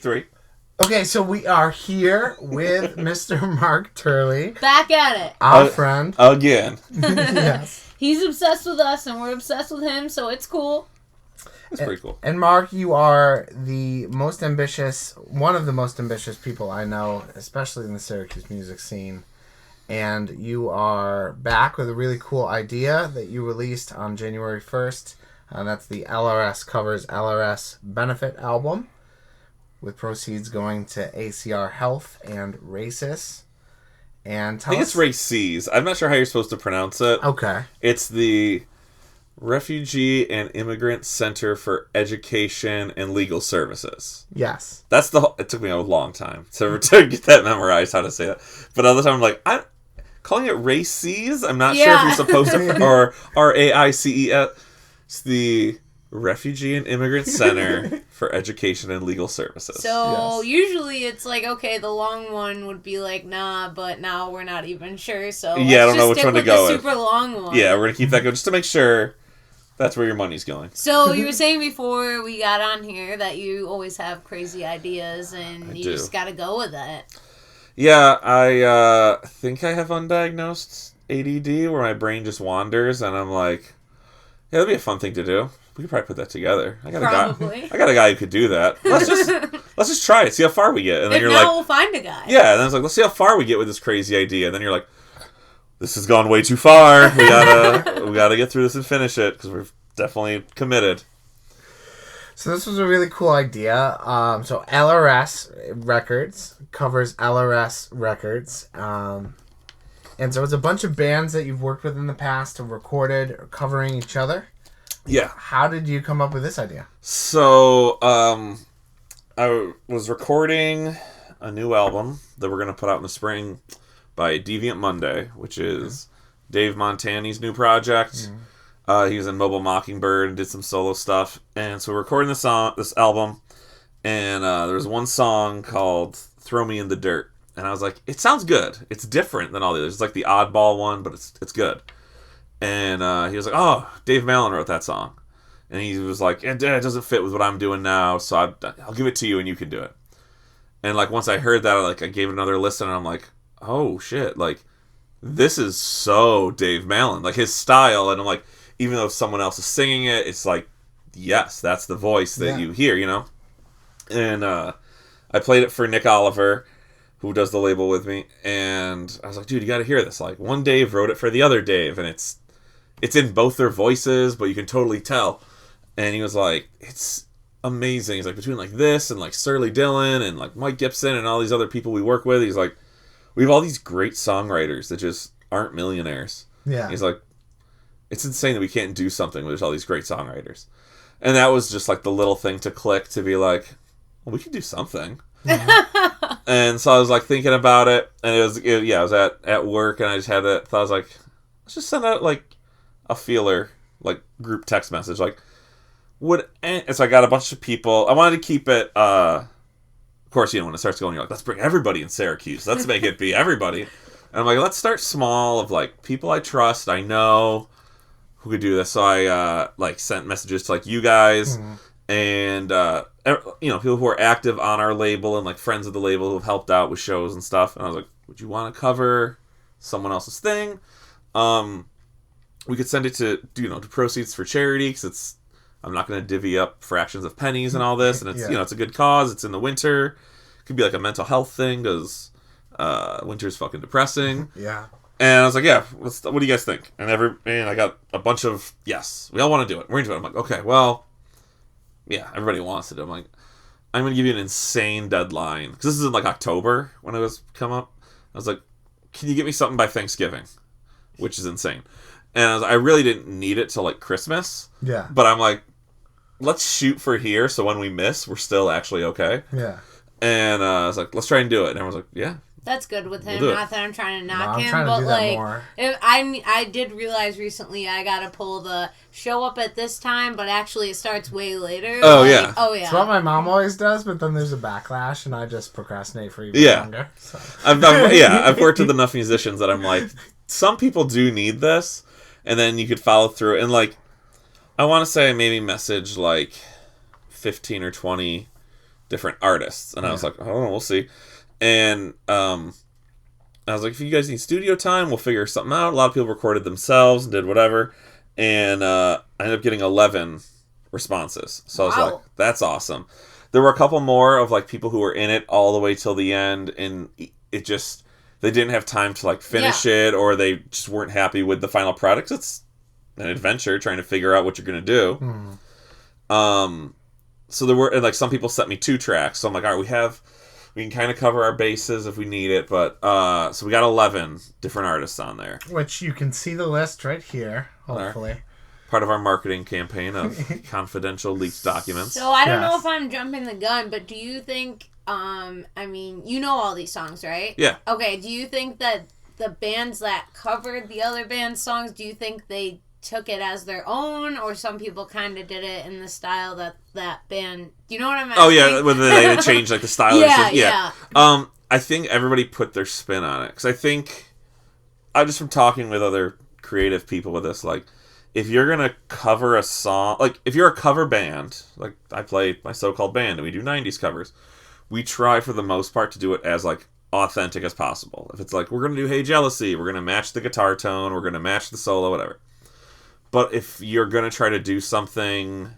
take 3. Okay, so we are here with Mr. Mark Turley. Back at it. Our friend. Again. Yes. He's obsessed with us, and we're obsessed with him, so it's cool. That's pretty cool. And Mark, you are one of the most ambitious people I know, especially in the Syracuse music scene. And you are back with a really cool idea that you released on January 1st. That's the LRS Covers LRS Benefit album, with proceeds going to ACR Health and Racis. And I think it's Races. I'm not sure how you're supposed to pronounce it. Okay. It's the Refugee and Immigrant Center for Education and Legal Services. Yes. It took me a long time to get that memorized, how to say that. But other time I'm like, calling it Races? I'm not sure if you're supposed to, or RAICES. It's the Refugee and Immigrant Center for Education and Legal Services. So usually it's like, okay, the long one would be like, nah, but now we're not even sure. So yeah, I don't know which one to go with. Super long one. Yeah, we're gonna keep that going just to make sure that's where your money's going. So you were saying before we got on here that you always have crazy ideas and you just gotta go with it. Yeah, I think I have undiagnosed ADD where my brain just wanders and I'm like, yeah, that'd be a fun thing to do. We could probably put that together. I got a guy who could do that. Let's just try it. See how far we get. And then we'll find a guy. Yeah, and then it's like, let's see how far we get with this crazy idea. And then you're like, this has gone way too far. We gotta get through this and finish it because we're definitely committed. So this was a really cool idea. So LRS Records covers LRS Records. And so it's a bunch of bands that you've worked with in the past have recorded or covering each other. Yeah. How did you come up with this idea? So, I was recording a new album that we're going to put out in the spring by Deviant Monday, which is Dave Montani's new project. He was in Mobile Mockingbird and did some solo stuff. And so we're recording this album, and there was one song called Throw Me in the Dirt. And I was like, it sounds good. It's different than all the others. It's like the oddball one, but it's good. And he was like, oh, Dave Mallon wrote that song. And he was like, it doesn't fit with what I'm doing now, so I'll give it to you and you can do it. And like once I heard that, I gave it another listen and I'm like, oh shit, like this is so Dave Mallon, like his style. And I'm like, even though someone else is singing it, it's like, yes, that's the voice that you hear, you know? And I played it for Nick Oliver, who does the label with me, and I was like, dude, you gotta hear this. Like, one Dave wrote it for the other Dave, and it's in both their voices, but you can totally tell. And he was like, it's amazing. He's like, between like this and like Surly Dillon and like Mike Gibson and all these other people we work with, he's like, we have all these great songwriters that just aren't millionaires. Yeah. He's like, it's insane that we can't do something with all these great songwriters. And that was just like the little thing to click to be like, well, we can do something. And so I was like thinking about it, and I was at work, and I just had that thought. I was like, let's just send out like a feeler, like group text message, like and so I got a bunch of people. I wanted to keep it. Of course, when it starts going, you're like, let's bring everybody in Syracuse. Let's make it be everybody. And I'm like, let's start small of like people I trust, I know, who could do this. So I sent messages to like you guys. And, people who are active on our label and, like, friends of the label who have helped out with shows and stuff. And I was like, would you want to cover someone else's thing? We could send it to proceeds for charity, because I'm not going to divvy up fractions of pennies and all this. And it's, it's a good cause. It's in the winter. It could be, like, a mental health thing, because winter's fucking depressing. Yeah. And I was like, yeah, what do you guys think? And I got a bunch of, yes, we all want to do it. We're into it. I'm like, okay, well... yeah, everybody wants to do it. I'm like, I'm going to give you an insane deadline. Because this is in, like, October when it was come up. I was like, can you get me something by Thanksgiving? Which is insane. And I really didn't need it till, like, Christmas. Yeah. But I'm like, let's shoot for here so when we miss, we're still actually okay. Yeah. And I was like, let's try and do it. And everyone's like, yeah. That's good with him. We'll Not that I'm trying to knock him, trying to but do like, more. I did realize recently I gotta pull the show up at this time, but actually it starts way later. Oh, like, yeah. Oh yeah. It's what my mom always does, but then there's a backlash, and I just procrastinate for even longer. So. I've worked with enough musicians that I'm like, some people do need this, and then you could follow through. And like, I want to say maybe message like 15 or 20 different artists. And I was like, oh, we'll see. And I was like, if you guys need studio time, we'll figure something out. A lot of people recorded themselves and did whatever. And I ended up getting 11 responses. So I was like, that's awesome. There were a couple more of like people who were in it all the way till the end, and it just, they didn't have time to like finish it, or they just weren't happy with the final product. It's an adventure trying to figure out what you're going to do. So there were, and like some people sent me 2 tracks. So I'm like, all right, we can kind of cover our bases if we need it. But so we got 11 different artists on there. Which you can see the list right here, hopefully. Part of our marketing campaign of confidential leaked documents. So I don't know if I'm jumping the gun, but do you think, I mean, you know all these songs, right? Yeah. Okay, do you think that the bands that covered the other band's songs, do you think they took it as their own, or some people kind of did it in the style that band, do you know what I'm asking? Oh yeah, whether they had changed like the style or something. Yeah. I think everybody put their spin on it, because I think, I just from talking with other creative people with this, like, if you're gonna cover a song, like if you're a cover band, like I play my so-called band and we do 90s covers, we try for the most part to do it as like authentic as possible. If it's like, we're gonna do Hey Jealousy, we're gonna match the guitar tone, we're gonna match the solo, whatever. But if you're gonna try to do something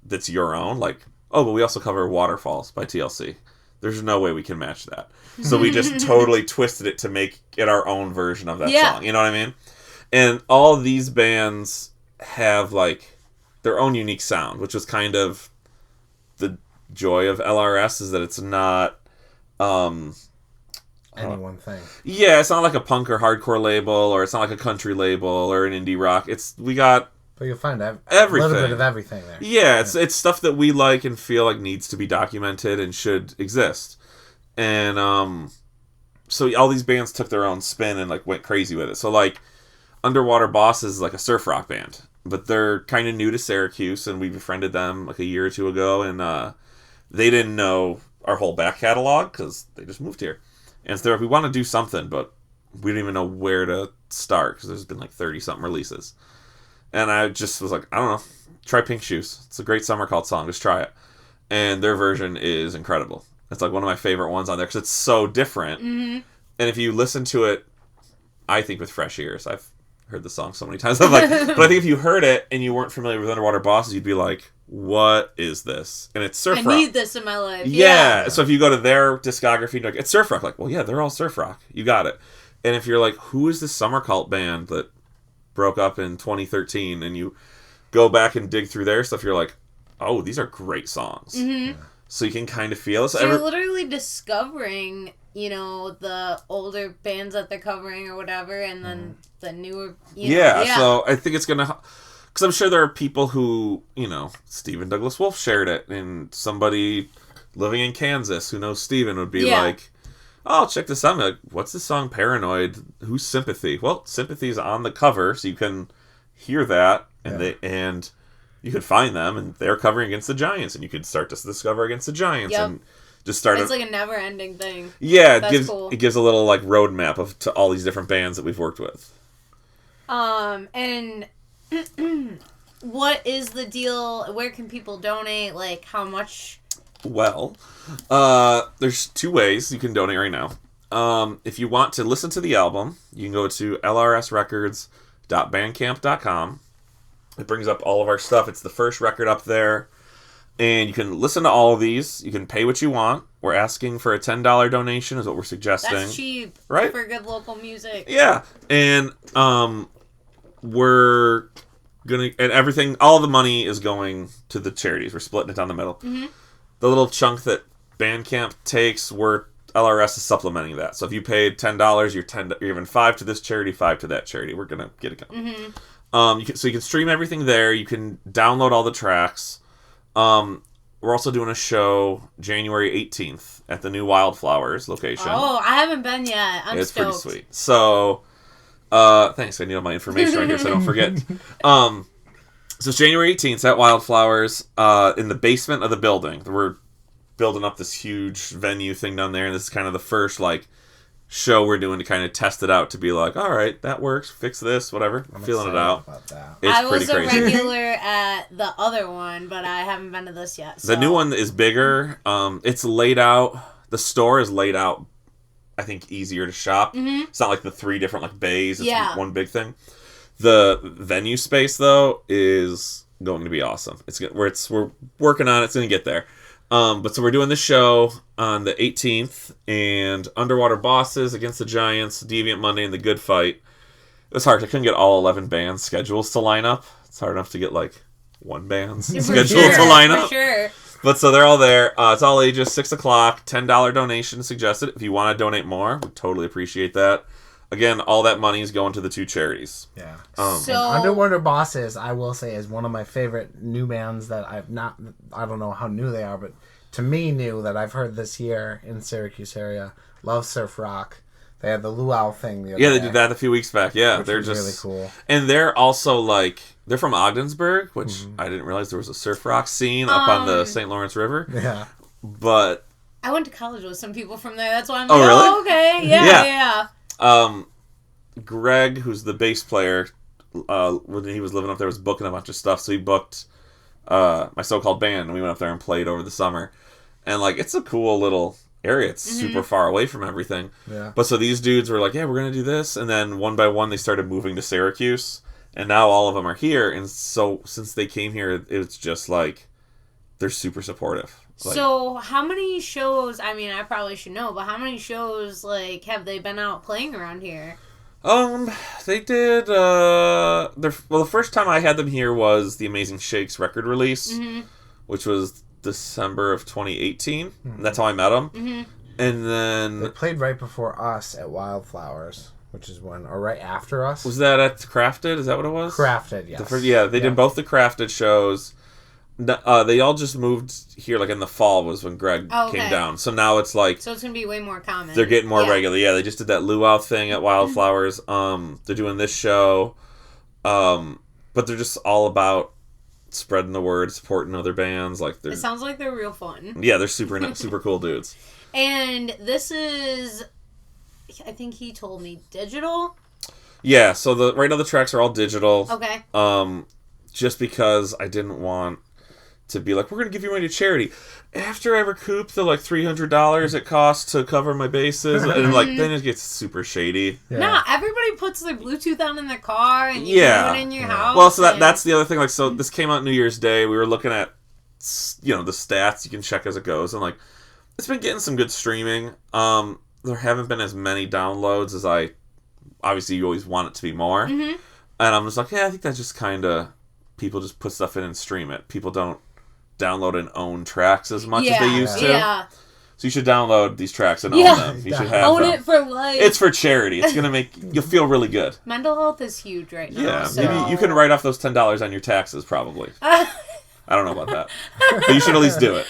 that's your own, like, oh, but we also cover Waterfalls by TLC, there's no way we can match that. So we just totally twisted it to make it our own version of that song. You know what I mean? And all these bands have, like, their own unique sound, which was kind of the joy of LRS, is that it's not... any one thing. Yeah, it's not like a punk or hardcore label, or it's not like a country label or an indie rock. We got... But you'll find everything. A little bit of everything there. Yeah, it's stuff that we like and feel like needs to be documented and should exist. And so all these bands took their own spin and like went crazy with it. So like Underwater Bosses is like a surf rock band, but they're kind of new to Syracuse, and we befriended them like a year or two ago, and they didn't know our whole back catalog because they just moved here. And so they're like, we want to do something, but we don't even know where to start because there's been like 30-something releases. And I just was like, I don't know, try Pink Shoes. It's a great Summer Cult song, just try it. And their version is incredible. It's like one of my favorite ones on there because it's so different. Mm-hmm. And if you listen to it, I think with fresh ears, I've heard the song so many times. I'm like, but I think if you heard it and you weren't familiar with Underwater Bosses, you'd be like, what is this? And it's surf rock. I need this in my life. Yeah. So if you go to their discography, you're like, it's surf rock. Like, well, yeah, they're all surf rock. You got it. And if you're like, who is this Summer Cult band that broke up in 2013, and you go back and dig through their stuff, you're like, oh, these are great songs. Mm-hmm. Yeah. So you can kind of feel it. So you're literally discovering, you know, the older bands that they're covering or whatever, and then the newer, So I think it's going to... Because I'm sure there are people who, you know, Stephen Douglas Wolfe shared it, and somebody living in Kansas who knows Stephen would be like, oh, check this out. I'm like, what's the song Paranoid? Who's Sympathy? Well, Sympathy's on the cover, so you can hear that, and you could find them, and they're covering Against the Giants, and you could start to discover Against the Giants, and just start. It's like a never-ending thing. Yeah, Cool. It gives a little like roadmap to all these different bands that we've worked with. And what is the deal? Where can people donate? Like, how much? Well, there's 2 ways you can donate right now. If you want to listen to the album, you can go to lrsrecords.bandcamp.com. It brings up all of our stuff. It's the first record up there. And you can listen to all of these. You can pay what you want. We're asking for a $10 donation is what we're suggesting. That's cheap. Right? For good local music. Yeah. And we're going to... And everything... All the money is going to the charities. We're splitting it down the middle. Mm-hmm. The little chunk that Bandcamp takes, LRS is supplementing that. So if you paid $10, you're giving $5 to this charity, $5 to that charity. We're going to get it going. Mm-hmm. So you can stream everything there. You can download all the tracks. We're also doing a show January 18th at the new Wildflowers location. Oh, I haven't been yet. It's stoked. Pretty sweet. So, thanks. I need all my information right here so I don't forget. So it's January 18th at Wildflowers in the basement of the building. We're building up this huge venue thing down there, and this is kind of the first, like, show we're doing to kind of test it out to be like, all right, that works, fix this, whatever. I'm feeling it excited out. about that. It's I pretty was a crazy. regular at the other one, but I haven't been to this yet. So. The new one is bigger. It's laid out. The store is laid out, I think, easier to shop. Mm-hmm. It's not like the 3 different like bays. It's Yeah. one big thing. The venue space though is going to be awesome. We're working on it. It's going to get there. But so we're doing the show on the 18th, and Underwater Bosses against the Giants, Deviant Monday, and the Good Fight. It was hard. I couldn't get all 11 bands' schedules to line up. It's hard enough to get like one band's schedule to line up. For sure. But so they're all there. It's all ages, 6 o'clock, $10 donation suggested. If you want to donate more, we totally appreciate that. Again, all that money is going to the 2 charities. Yeah. So Underwater Bosses, I will say, is one of my favorite new bands that I don't know how new they are, but to me new that I've heard this year in Syracuse area. Love Surf Rock. They had the Luau thing the other day. They did that a few weeks back. Yeah, which they're was just really cool. And they're also like, they're from Ogdensburg, which I didn't realize there was a surf rock scene up on the St. Lawrence River. Yeah. But I went to college with some people from there. That's why I'm Oh, like, really? oh, okay. Yeah. Greg, who's the bass player, when he was living up there, was booking a bunch of stuff. So he booked my so-called band, and we went up there and played over the summer. And like, it's a cool little area. It's super far away from everything. Yeah. But so these dudes were like, yeah, we're gonna do this, and then one by one they started moving to Syracuse, and now all of them are here. And so since they came here, it's just like they're super supportive. Like, So how many shows? I mean, I probably should know, but how many shows like have they been out playing around here? They did, the first time I had them here was the Amazing Shakes record release, which was December of 2018. And that's how I met them. And then... They played right before us at Wildflowers, which is or right after us. Was that at Crafted? Is that what it was? Crafted, yes. They did both the Crafted shows. They all just moved here, like in the fall was when Greg came down. So now it's like... So it's going to be way more common. They're getting more regular. Yeah, they just did that luau thing at Wildflowers. They're doing this show. But they're just all about spreading the word, supporting other bands. Like It sounds like they're real fun. Yeah, they're super cool dudes. And this is, I think he told me, digital? Yeah, so right now the tracks are all digital. Okay. Just because I didn't want to be like, we're going to give you money to charity. After I recoup the like $300 it costs to cover my bases, and like then it gets super shady. Yeah. No, everybody puts their Bluetooth on in their car and you can do it in your house. Well, so that's the other thing. Like, so this came out New Year's Day. We were looking at, the stats. You can check as it goes, and like, it's been getting some good streaming. There haven't been as many downloads as obviously you always want it to be more. And I'm just like, yeah, I think that's just kind of, people just put stuff in and stream it. People don't download and own tracks as much as they used to. Yeah. So you should download these tracks and own them. You should have own them. it for life. It's for charity. It's gonna you'll feel really good. Mental health is huge right now. Yeah, so. maybe you can write off those $10 on your taxes. Probably. I don't know about that, but you should at least do it.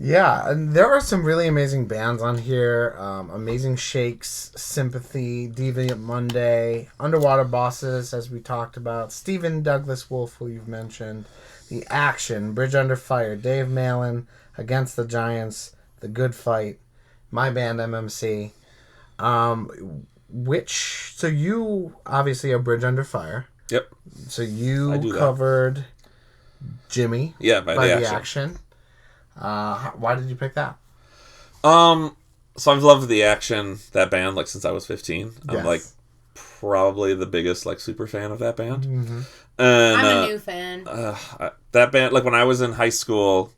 Yeah, and there are some really amazing bands on here. Amazing Shakes, Sympathy, Deviant Monday, Underwater Bosses, as we talked about, Stephen Douglas Wolfe, who you've mentioned, The Action, Bridge Under Fire, Dave Malin, Against the Giants, The Good Fight, my band MMC. So you obviously are Bridge Under Fire. Yep. So you covered Jimmy. Yeah, by the Action. Why did you pick that? So I've loved The Action, that band, like since I was 15. I'm Yes. like probably the biggest like super fan of that band. Mm-hmm. And I'm a new fan. that band, like when I was in high school,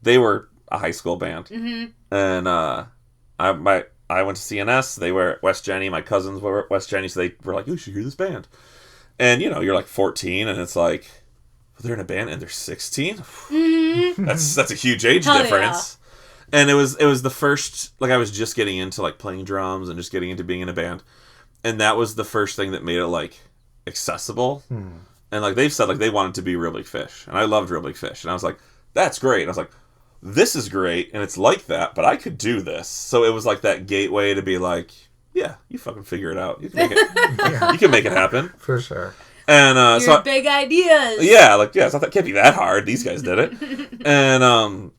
they were a high school band. And I went to CNS. They were at West Jenny. My cousins were at West Jenny, so they were like, "You should hear this band." And you're like 14, and it's like, they're in a band and they're 16. That's a huge age difference. Yeah. And it was the first, like I was just getting into like playing drums and just getting into being in a band, and that was the first thing that made it like accessible. And like they've said, like they wanted to be Real Big Fish, and I loved Real Big Fish, and I was like, that's great. And I was like, this is great, and it's like that, but I could do this. So it was like that gateway to be like, yeah, you fucking figure it out. You can make it. You can make it happen for sure. And Your big ideas. Yeah, like it's not that can't be that hard. These guys did it. And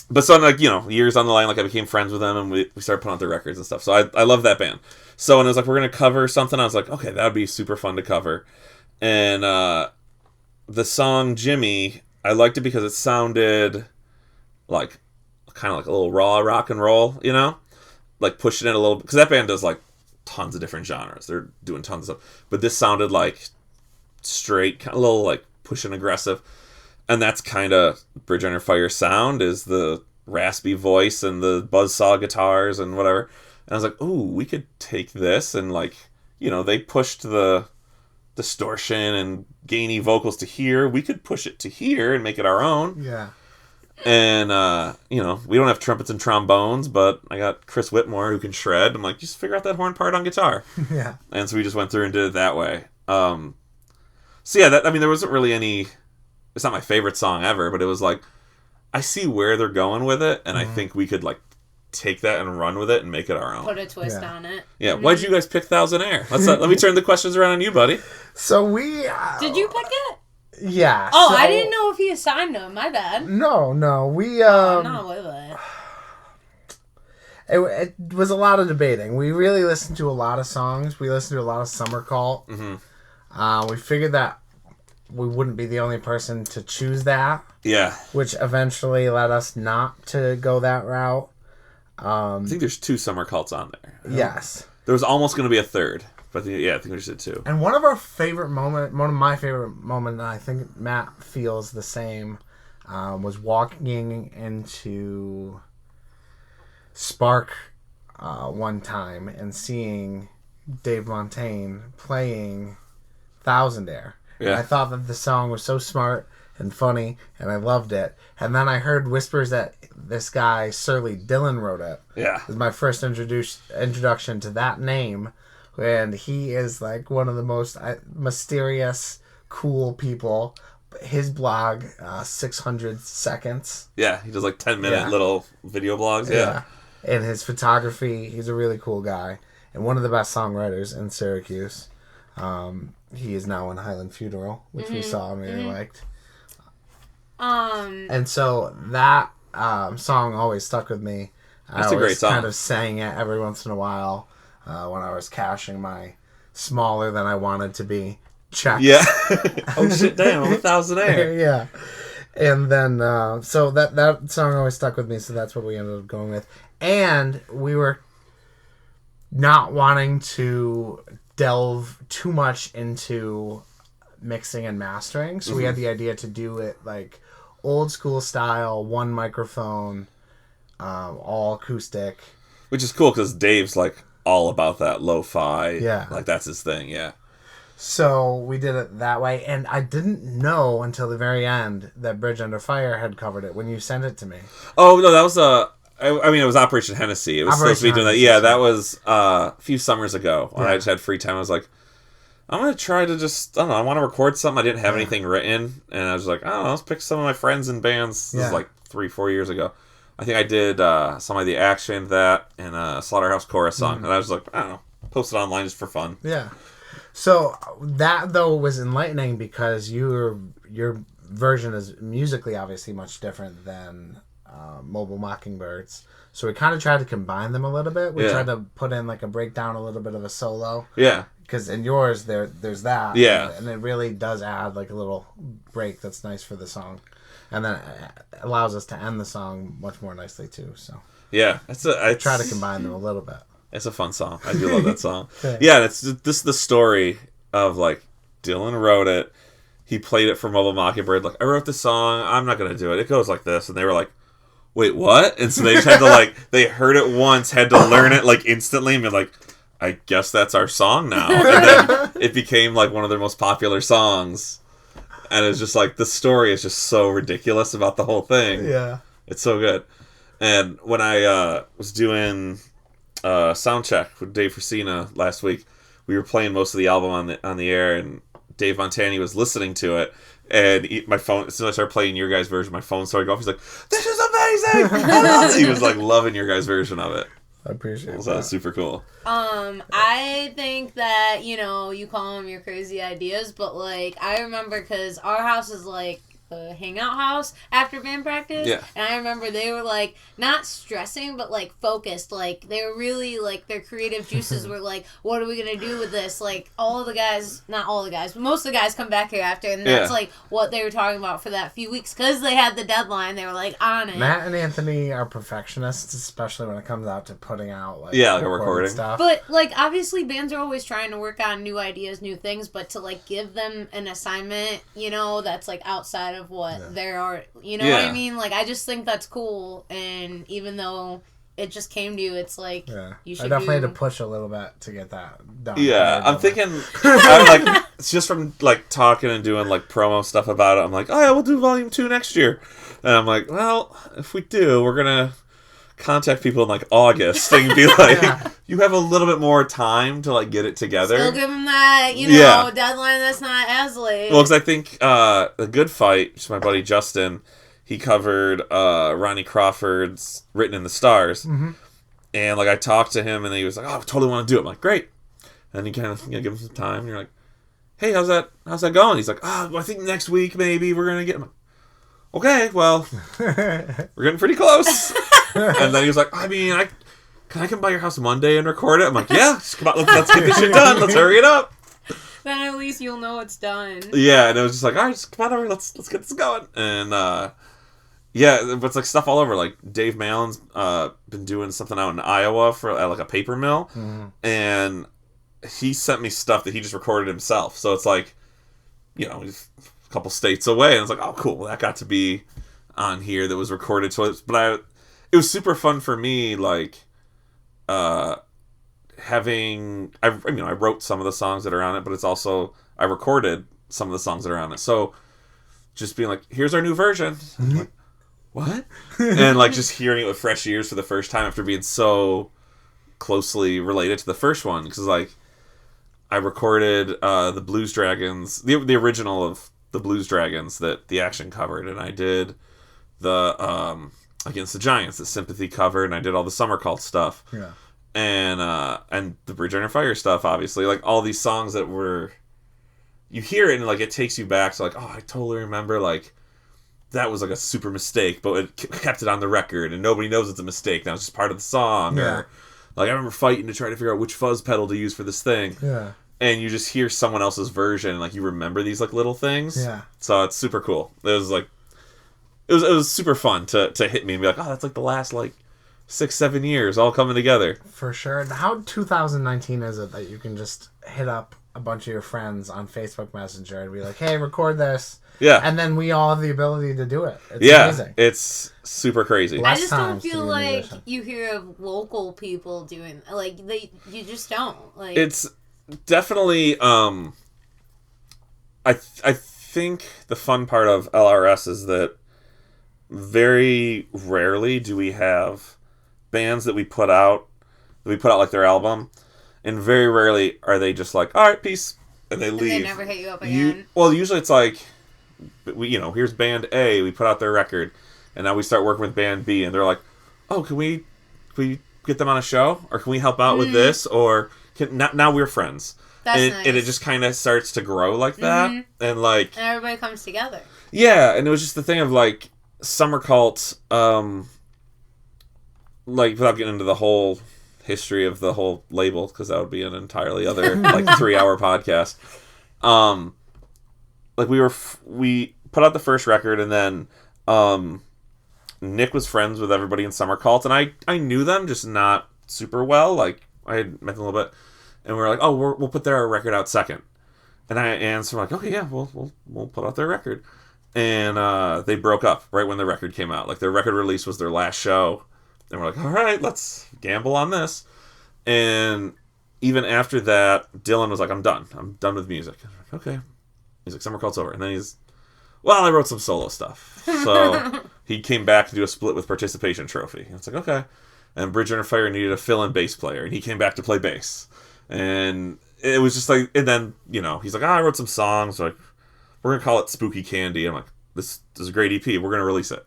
but so like, years on the line, like I became friends with them and we started putting out their records and stuff. So I love that band. So when it was like, we're going to cover something, I was like, okay, that would be super fun to cover. And the song Jimmy, I liked it because it sounded like kind of like a little raw rock and roll, like pushing it a little, because that band does like tons of different genres. They're doing tons of stuff. But this sounded like straight, kind of a little like pushing aggressive. And that's kind of Bridge Under Fire sound, is the raspy voice and the buzzsaw guitars and whatever. And I was like, ooh, we could take this and like, they pushed the distortion and gainy vocals to here. We could push it to here and make it our own. Yeah. And, we don't have trumpets and trombones, but I got Chris Whitmore who can shred. I'm like, just figure out that horn part on guitar. Yeah. And so we just went through and did it that way. So yeah, there wasn't really any... It's not my favorite song ever, but it was like, I see where they're going with it, and I think we could like take that and run with it and make it our own. Put a twist on it. Yeah. Why'd you guys pick Thousand Air? Let me turn the questions around on you, buddy. So we... Did you pick it? Yeah. Oh, I didn't know if he assigned them. My bad. No. We... I'm not with it. It was a lot of debating. We really listened to a lot of songs. We listened to a lot of Summer Cult. We figured that we wouldn't be the only person to choose that. Yeah. Which eventually led us not to go that route. I think there's 2 Summer Cults on there. Yes. There was almost going to be a third, but I think we just did 2. And one of my favorite moments, and I think Matt feels the same, was walking into Spark one time and seeing Dave Montaigne playing Thousand Air. Yeah. And I thought that the song was so smart and funny, and I loved it. And then I heard whispers that this guy, Turley Dillon, wrote it. Yeah. It was my first introduction to that name. And he is like one of the most mysterious, cool people. His blog, 600 Seconds. Yeah, he does like 10-minute little video blogs. Yeah. And his photography, he's a really cool guy. And one of the best songwriters in Syracuse. He is now in Highland Funeral, which we saw and really liked. And so that song always stuck with me. That's a great song. I kind of sang it every once in a while when I was cashing my smaller than I wanted to be check. Yeah. Oh shit! Damn, I'm 1,000 Air. Yeah. And then so that song always stuck with me. So that's what we ended up going with. And we were not wanting to delve too much into mixing and mastering, so we had the idea to do it like old school style, one microphone, all acoustic, which is cool because Dave's like all about that lo-fi. Yeah, like that's his thing. Yeah. So we did it that way, and I didn't know until the very end that Bridge Under Fire had covered it when you sent it to me. Oh no, that was it was Operation Hennessy. It was supposed to be doing that. Yeah, that was a few summers ago when I just had free time. I was like, I'm going to try to just, I don't know, I want to record something. I didn't have anything written. And I was like, I don't know, let's pick some of my friends and bands. This is like 3-4 years ago. I think I did Some of the Action, that, and a Slaughterhouse Chorus song. And I was like, I don't know, post it online just for fun. Yeah. So that, though, was enlightening because your version is musically obviously much different than Mobile Mockingbirds. So we kind of tried to combine them a little bit. We tried to put in like a breakdown, a little bit of a solo. Yeah. Because in yours, there's that. Yeah. And it really does add like a little break that's nice for the song. And then it allows us to end the song much more nicely too. So yeah, I try to combine them a little bit. It's a fun song. I do love that song. Yeah, it's this the story of like Dylan wrote it. He played it for Mobile Mockingbird. Like, I wrote this song. I'm not gonna do it. It goes like this, and they were like, "Wait, what?" And so they just had to like they heard it once, had to learn it like instantly, and be like, "I guess that's our song now." And then it became like one of their most popular songs. And it's just like the story is just so ridiculous about the whole thing. Yeah, it's so good. And when I was doing sound check with Dave Frasina last week, we were playing most of the album on the air, and Dave Montani was listening to it. And my phone, as soon as I started playing your guys' version, my phone started going off. He's like, "This is amazing!" I love it. He was like loving your guys' version of it. I appreciate that. So that was super cool. I think that, you call them your crazy ideas, but like I remember because our house is like the hangout house after band practice. Yeah. And I remember they were like not stressing but like focused. Like they were really like their creative juices were like, what are we gonna do with this? Like all of the guys, not all the guys, but most of the guys come back here after, and that's like what they were talking about for that few weeks because they had the deadline. They were like on it. Matt and Anthony are perfectionists, especially when it comes out to putting out like like a recording stuff. But like obviously bands are always trying to work on new ideas, new things, but to like give them an assignment, you know, that's like outside of what there are, you know what I mean? Like I just think that's cool, and even though it just came to you, it's like you should. I definitely had to push a little bit to get that done. Yeah, I'm thinking. I'm like, it's just from like talking and doing like promo stuff about it. I'm like, oh yeah, we'll do volume 2 next year, and I'm like, well, if we do, we're gonna contact people in like August and be like, you have a little bit more time to like get it together. Still give them that, you know, deadline that's not as late. Well, because I think The Good Fight, which is my buddy Justin, he covered Ronnie Crawford's Written in the Stars. Mm-hmm. And like I talked to him and he was like, oh, I totally want to do it. I'm like, great. And you kind of give him some time and you're like, hey, how's that going? He's like, well, I think next week maybe we're going to get him. Okay, well, we're getting pretty close. And then he was like, I mean, can I come by your house Monday and record it? I'm like, yeah, just come on, let's get this shit done. Let's hurry it up. Then at least you'll know it's done. Yeah, and it was just like, all right, just come on over, let's get this going. And yeah, but it's like stuff all over. Like Dave Malin's been doing something out in Iowa for like a paper mill, and he sent me stuff that he just recorded himself. So it's like, you know, he's a couple states away, and it's like, oh, cool, well, that got to be on here that was recorded. So it was super fun for me, like having. I wrote some of the songs that are on it, but it's also I recorded some of the songs that are on it. So just being like, here's our new version. I'm like, what? And like just hearing it with fresh ears for the first time after being so closely related to the first one, because like I recorded the Blues Dragons, the original of the Blues Dragons that the Action covered, and I did the Against the Giants that Sympathy covered, and I did all the Summer Cult stuff, and the Bridge Under Fire stuff, obviously, like all these songs that were, you hear it and like it takes you back to like, oh, I totally remember like that was like a super mistake, but it kept it on the record and nobody knows it's a mistake now, it's just part of the song. Or like I remember fighting to try to figure out which fuzz pedal to use for this thing, and you just hear someone else's version and like you remember these like little things, so it's super cool. It was like it was super fun to hit me and be like, oh, that's like the last like 6-7 years all coming together. For sure. How 2019 is it that you can just hit up a bunch of your friends on Facebook Messenger and be like, hey, record this. Yeah. And then we all have the ability to do it. It's amazing. It's super crazy. I just don't feel like you hear of local people doing, like, you just don't. Like, it's definitely, I think the fun part of LRS is that very rarely do we have bands that we put out like their album, and very rarely are they just like, all right, peace, and they leave. And they never hit you up again. Usually it's like, here's band A, we put out their record, and now we start working with band B, and they're like, oh, can we get them on a show, or can we help out with this, or now we're friends. That's nice. And it just kind of starts to grow like that, and like, and everybody comes together. Yeah, and it was just the thing of like Summer Cult, like without getting into the whole history of the whole label, because that would be an entirely other like 3-hour podcast. Like we put out the first record, and then Nick was friends with everybody in Summer Cult, and I knew them, just not super well. Like I had met them a little bit, and we were like, oh, we'll put their record out second. And so we're like, okay, yeah, we'll put out their record. And they broke up right when the record came out. Like their record release was their last show, and we're like, all right, let's gamble on this. And even after that, Dylan was like, I'm done with music. I'm like, okay. He's like, Summer Cult's over. And then I wrote some solo stuff. So he came back to do a split with Participation Trophy. And it's like, okay. And Bridge Under Fire needed a fill-in bass player, and he came back to play bass. And it was just like, and then, he's like, I wrote some songs. So like, we're going to call it Spooky Candy. I'm like, this is a great EP. We're going to release it.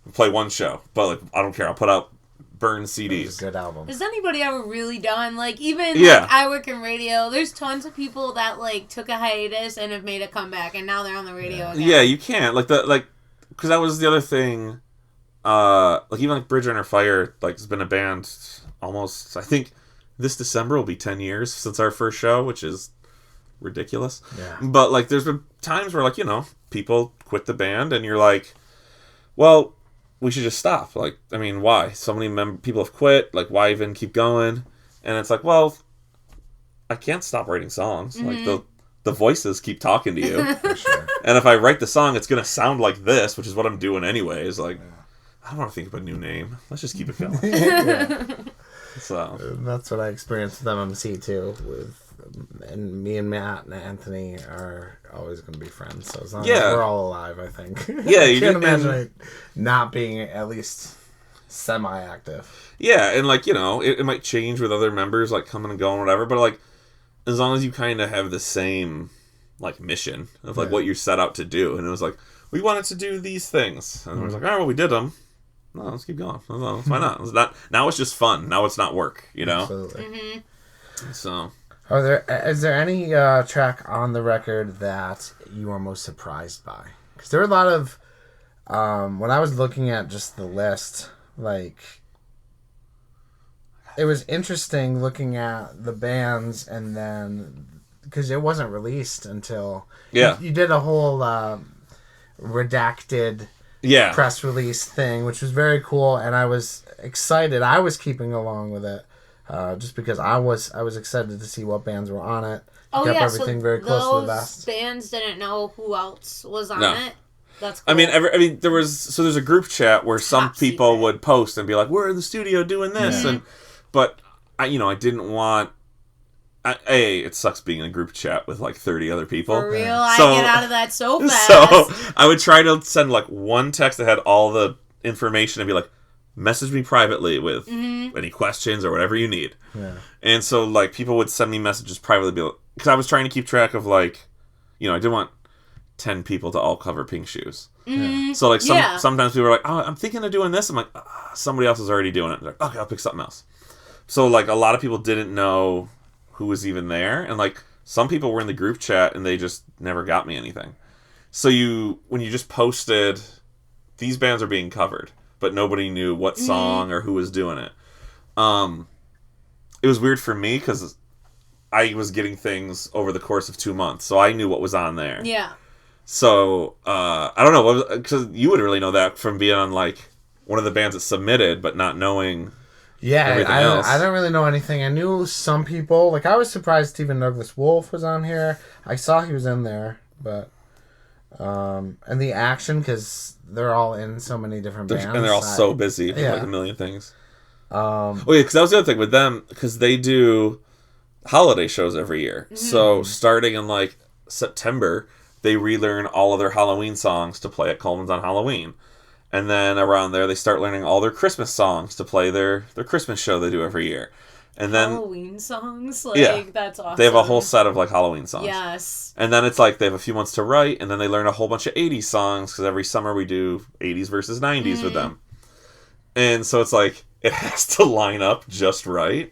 We'll play one show. But like, I don't care. I'll put out burn It was CDs. a good album. Has anybody ever really done, like, even, Yeah. like, I work in radio, there's tons of people that, like, took a hiatus and have made a comeback, and now they're on the radio again. Yeah, you can't. Because that was the other thing, even, like, Bridge Under Fire, like, has been a band almost, I think, this December will be 10 years since our first show, which is ridiculous. Yeah. But, like, there's been times where, like, people quit the band, and you're like, well, we should just stop. Like, I mean, why? So many people have quit. Like, why even keep going? And it's like, well, I can't stop writing songs. Mm-hmm. Like, the voices keep talking to you. For sure. And if I write the song, it's going to sound like this, which is what I'm doing anyways. Like, I don't want to think of a new name. Let's just keep it going. Yeah. So, That's what I experienced with MMC too. And me and Matt and Anthony are always going to be friends. So as long as we're all alive, I think. Yeah, I you can't did- imagine it not being at least semi-active. yeah, and, like, it might change with other members, like, coming and going, whatever, but, like, as long as you kind of have the same, like, mission of, like, what you're set out to do. And it was like, we wanted to do these things. And it was like, all right, well, we did them. No, let's keep going. No, why not? Now it's just fun. Now it's not work, Absolutely. Mm-hmm. So, Is there any track on the record that you are most surprised by? Because there were a lot of when I was looking at just the list, like, it was interesting looking at the bands, and then because it wasn't released until you did a whole redacted press release thing, which was very cool, and I was excited. I was keeping along with it. Just because I was excited to see what bands were on it. Oh, Kept yeah, everything so very close to the those vest. bands didn't know who else was on No. it. That's cool. I mean, there's a group chat where some Top people secret. would post and be like, we're in the studio doing this. Yeah. But I didn't want... it sucks being in a group chat with, like, 30 other people. For real, So- I get out of that so fast. So I would try to send, like, one text that had all the information and be like, message me privately with any questions or whatever you need. Yeah. And so, like, people would send me messages privately because I was trying to keep track of, like, I didn't want 10 people to all cover Pink Shoes. Mm-hmm. So, like, sometimes people were like, oh, I'm thinking of doing this. I'm like, somebody else is already doing it. They're like, okay, I'll pick something else. So, like, a lot of people didn't know who was even there. And, like, some people were in the group chat and they just never got me anything. So when you just posted, these bands are being covered, but nobody knew what song or who was doing it. It was weird for me because I was getting things over the course of 2 months, so I knew what was on there. Yeah. So, I don't know, because you would really know that from being on, like, one of the bands that submitted, but not knowing everything else. I don't really know anything. I knew some people. Like, I was surprised Stephen Douglas Wolf was on here. I saw he was in there, but... and the Action, because they're all in so many different bands. And they're all so busy with, like, a million things. Um, Oh, yeah, because that was the other thing with them, because they do holiday shows every year. So, starting in, like, September, they relearn all of their Halloween songs to play at Coleman's on Halloween. And then around there, they start learning all their Christmas songs to play their Christmas show they do every year. And then Halloween songs? Like, that's awesome. they have a whole set of, like, Halloween songs. Yes. And then it's like they have a few months to write, and then they learn a whole bunch of 80s songs, because every summer we do 80s versus 90s with them. And so it's like, it has to line up just right.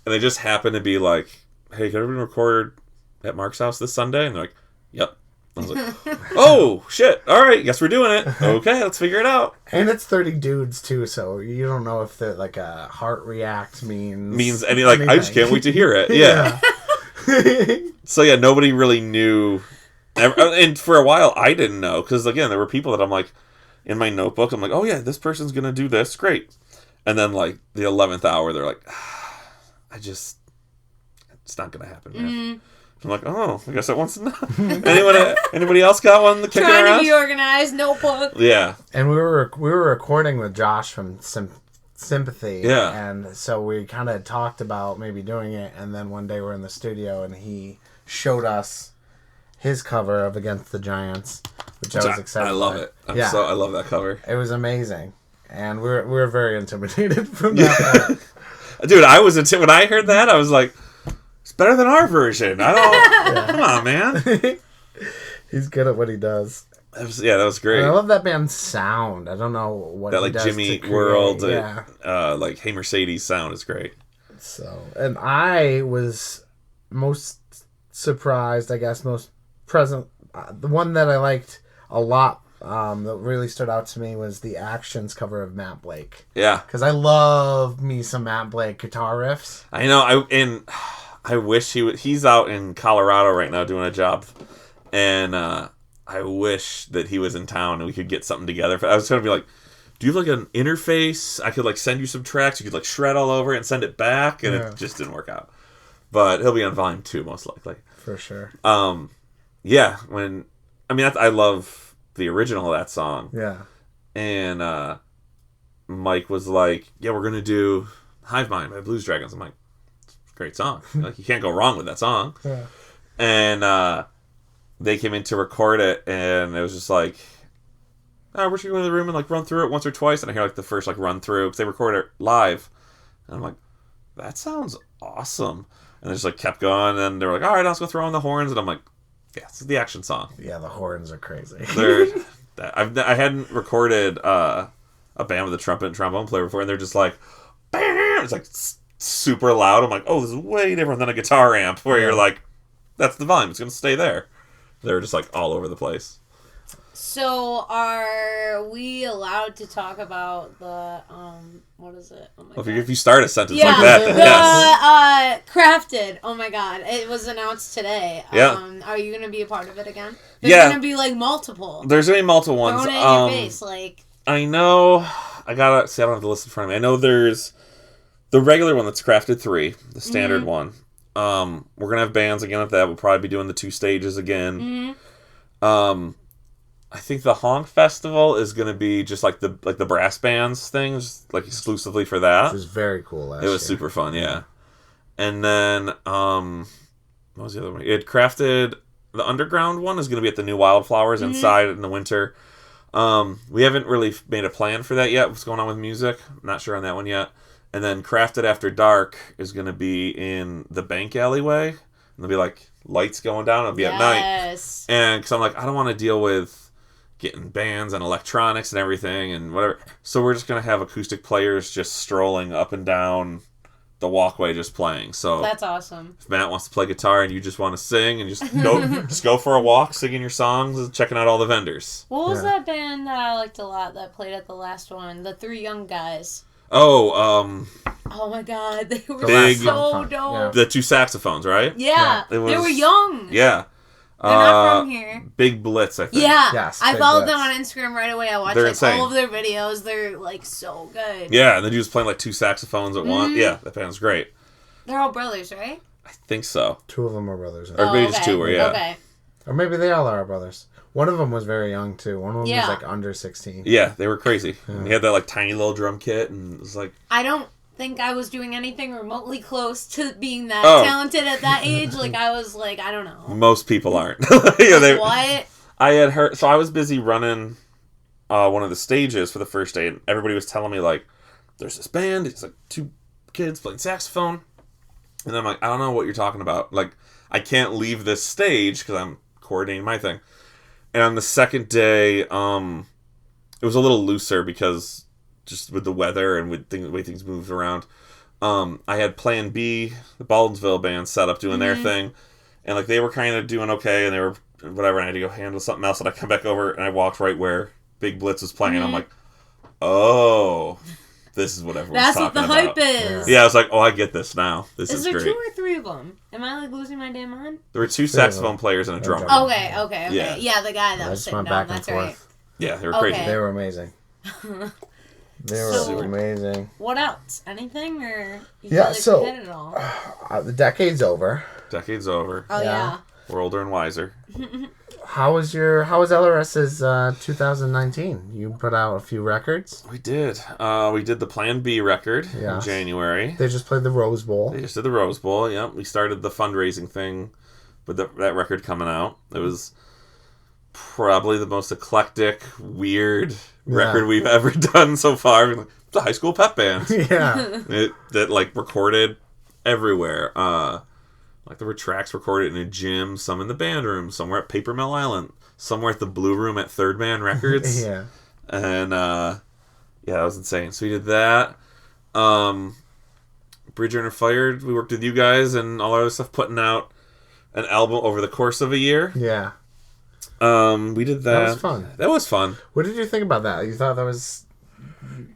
And they just happen to be like, hey, can everyone record at Mark's house this Sunday? And they're like, yep. I was like, oh, shit. All right, guess we're doing it. Okay, let's figure it out. and it's 30 dudes, too, so you don't know if the, like, a heart react means Any, like, I just can't wait to hear it. Yeah. So, yeah, nobody really knew. And for a while, I didn't know. Because, again, there were people that I'm like, in my notebook, I'm like, oh, yeah, this person's going to do this. Great. And then, like, the 11th hour, they're like, it's not going to happen, man. I'm like, oh, I guess that one's not. Anybody else got one kicking Trying around? to be organized, notebook. Yeah. And we were recording with Josh from Sympathy. Yeah. And so we kind of talked about maybe doing it, and then one day we're in the studio, and he showed us his cover of Against the Giants, which I was excited I love by. it. I love that cover. It was amazing. And we were very intimidated from that point. Dude, I was when I heard that, I was like, it's better than our version. I don't... Come on, man. He's good at what he does. That was great. And I love that band's sound. I don't know what That he like does Jimmy to create. World, Yeah. like Hey Mercedes sound is great. So, and I was most surprised, I guess, most present. The one that I liked a lot, that really stood out to me, was the Actions cover of Matt Blake. Yeah, Because I love me some Matt Blake guitar riffs. I know. I wish he's out in Colorado right now doing a job, and I wish that he was in town and we could get something together. I was going to be like, do you have like an interface? I could like send you some tracks. You could like shred all over it and send it back, and it just didn't work out. But he'll be on volume 2 most likely. For sure. Yeah. I love the original of that song. Yeah. And Mike was like, yeah, we're going to do Hive Mind by Blues Dragons. I'm like, great song. Like, you can't go wrong with that song. Yeah. And they came in to record it, and it was just like, we're just going to go in the room and like run through it once or twice. And I hear like the first like run through, because they record it live. And I'm like, that sounds awesome. And they just like kept going, and they were like, all right, let's go throw on the horns. And I'm like, yeah, this is the Action song. Yeah, the horns are crazy. I hadn't recorded a band with a trumpet and trombone player before, and they're just like, bam! It's like super loud. I'm like, oh, this is way different than a guitar amp, where you're like, that's the volume, it's going to stay there. They're just like all over the place. So are we allowed to talk about the what is it? Oh my god. If you start a sentence like that, then yes. Crafted. Oh my god. It was announced today. Yeah. Are you gonna be a part of it again? There's gonna be like multiple. There's gonna be multiple ones. Throwing it in your face, like I know. I don't have the list in front of me. I know there's the regular one that's Crafted 3, the standard one. We're gonna have bands again at that. We'll probably be doing the 2 stages again. I think the Honk Festival is going to be just like the brass bands things, like exclusively for that. Which was very cool last year. It was super fun, yeah. And then, what was the other one? It had Crafted, the underground one is going to be at the New Wildflowers inside in the winter. We haven't really made a plan for that yet, what's going on with music. I'm not sure on that one yet. And then Crafted After Dark is going to be in the bank alleyway. And there'll be like lights going down. It'll be at night. And because I'm like, I don't want to deal with getting bands and electronics and everything and whatever. So we're just going to have acoustic players just strolling up and down the walkway just playing. So that's awesome. If Matt wants to play guitar and you just want to sing and just go for a walk, singing your songs and checking out all the vendors. What was that band that I liked a lot that played at the last one? The 3 young guys. Oh my god, they were big, so dope. The 2 saxophones, right? Yeah. They were young. Yeah. They're not from here. Big Blitz, I think. Yeah. Yes, I followed them on Instagram right away. I watched all of their videos. They're like so good. Yeah, and then you just playing like 2 saxophones at once. Yeah, that band's great. They're all brothers, right? I think so. 2 of them are brothers. Or maybe just 2 were, yeah. Okay. Or maybe they all are brothers. One of them was very young too. One of them was like under 16. Yeah, they were crazy. Yeah. He had that like tiny little drum kit, and it was like, I don't think I was doing anything remotely close to being that talented at that age. Like I was like, I don't know. Most people aren't. What? I had heard. So I was busy running one of the stages for the first day, and everybody was telling me like, there's this band. It's like 2 kids playing saxophone, and I'm like, I don't know what you're talking about. Like, I can't leave this stage because I'm coordinating my thing. And on the second day, it was a little looser because just with the weather and with the way things moved around. I had Plan B, the Baldwinsville band, set up doing their thing. And like they were kind of doing okay, and they were whatever, and I had to go handle something else. And I come back over, and I walked right where Big Blitz was playing. And I'm like, oh, this is what everyone's talking about. That's what the hype is. Yeah, I was like, oh, I get this now. This is there great. 2 or 3 of them? Am I like losing my damn mind? There were 2 saxophone players and a drummer. Okay. Yeah, the guy that was sitting down. That's right. Yeah, they were crazy. They were amazing. They were amazing. What else? Anything or you hit it all? The decade's over. Decade's over. Oh yeah. We're older and wiser. How was LRS's 2019? You put out a few records. We did. We did the Plan B record in January. They just played the Rose Bowl. They just did the Rose Bowl. Yep. We started the fundraising thing with that record coming out. It was probably the most eclectic, weird record we've ever done so far. It's a high school pep band. Yeah. That like recorded everywhere. Like there were tracks recorded in a gym, some in the band room, somewhere at Paper Mill Island, somewhere at the Blue Room at Third Man Records. Yeah. And yeah, that was insane. So we did that. Bridger and Fired, we worked with you guys and all our other stuff, putting out an album over the course of a year. Yeah. We did that. That was fun. That was fun. What did you think about that? You thought that was...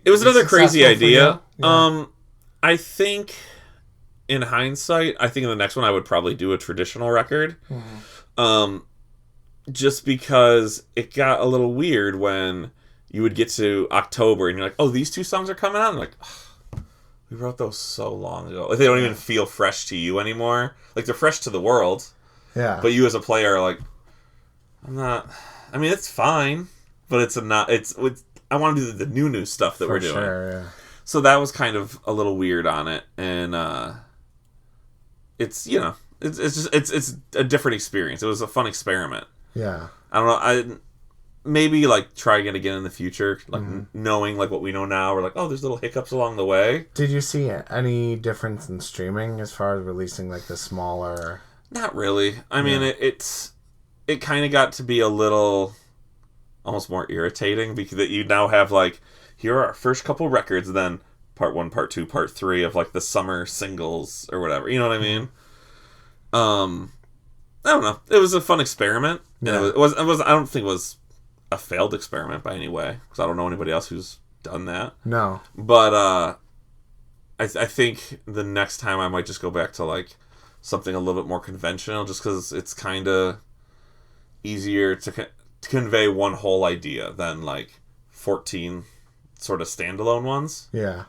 It was another crazy idea. Yeah. I think, in hindsight, I think in the next one I would probably do a traditional record. Mm-hmm. Just because it got a little weird when you would get to October and you're like, oh, these two songs are coming out? And like, oh, we wrote those so long ago. Like, they don't even feel fresh to you anymore. Like, they're fresh to the world. Yeah. But you as a player are like, I'm not... I mean, it's fine, but it's not... I want to do the new stuff that we're doing. Sure, yeah. So that was kind of a little weird on it, and it's it's a different experience. It was a fun experiment. Yeah. I don't know. Maybe like try it again in the future, like knowing like what we know now. We're like, oh, there's little hiccups along the way. Did you see any difference in streaming as far as releasing like the smaller? Not really. I mean, it kind of got to be a little almost more irritating because that you now have like, here are our first couple records, then part 1, part 2, part 3 of like the summer singles or whatever. You know what I mean? I don't know. It was a fun experiment. Yeah. And it was. I don't think it was a failed experiment by any way, because I don't know anybody else who's done that. No. But I think the next time I might just go back to like something a little bit more conventional, just because it's kind of easier to convey one whole idea than like 14 sort of standalone ones. Yeah.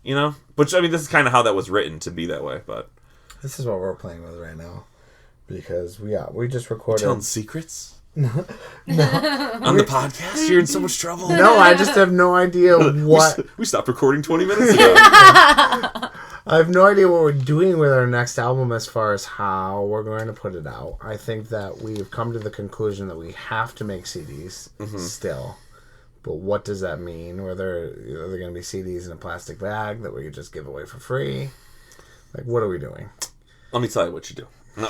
You know? Which, I mean, this is kind of how that was written, to be that way, but... This is what we're playing with right now. Because, we just recorded... Telling secrets? No. On the podcast? You're in so much trouble. No, I just have no idea what... We stopped recording 20 minutes ago. I have no idea what we're doing with our next album as far as how we're going to put it out. I think that we've come to the conclusion that we have to make CDs still. But what does that mean? Whether are there going to be CDs in a plastic bag that we could just give away for free? Like, what are we doing? Let me tell you what you do. No,